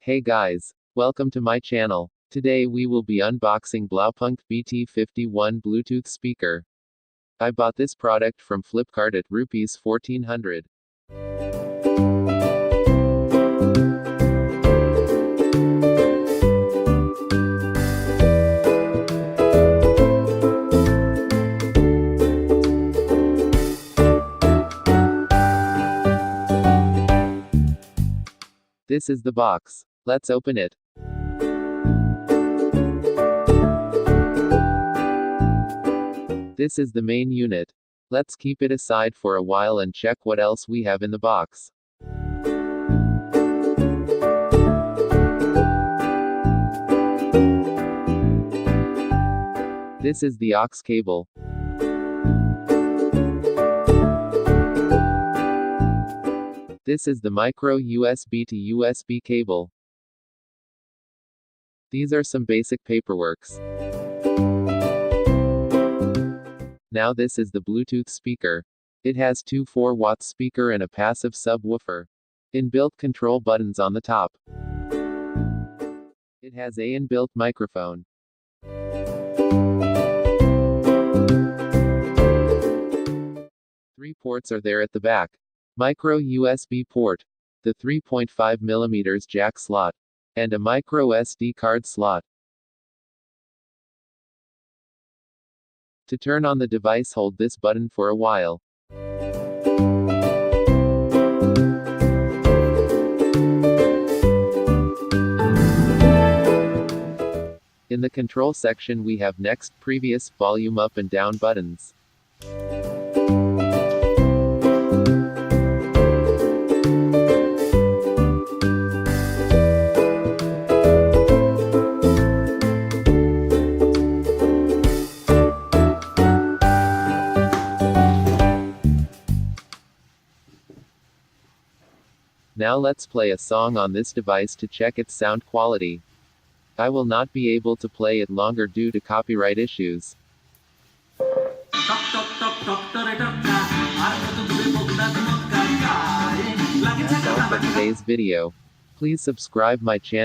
Hey guys, welcome to my channel. Today we will be unboxing Blaupunkt BT-51 Bluetooth speaker. I bought this product from Flipkart at Rs 1400. This is the box. Let's open it. This is the main unit. Let's keep it aside for a while and check what else we have in the box. This is the aux cable. This is the micro USB to USB cable. These are some basic paperworks. Now this is the Bluetooth speaker. It has two 4-watt speaker and a passive subwoofer. Inbuilt control buttons on the top. It has a inbuilt microphone. Three ports are there at the back. Micro USB port, the 3.5mm jack slot, and a micro SD card slot. To turn on the device, hold this button for a while. In the control section we have next, previous, volume up and down buttons. Now let's play a song on this device to check its sound quality. I will not be able to play it longer due to copyright issues. That's all for today's video. Please subscribe my channel.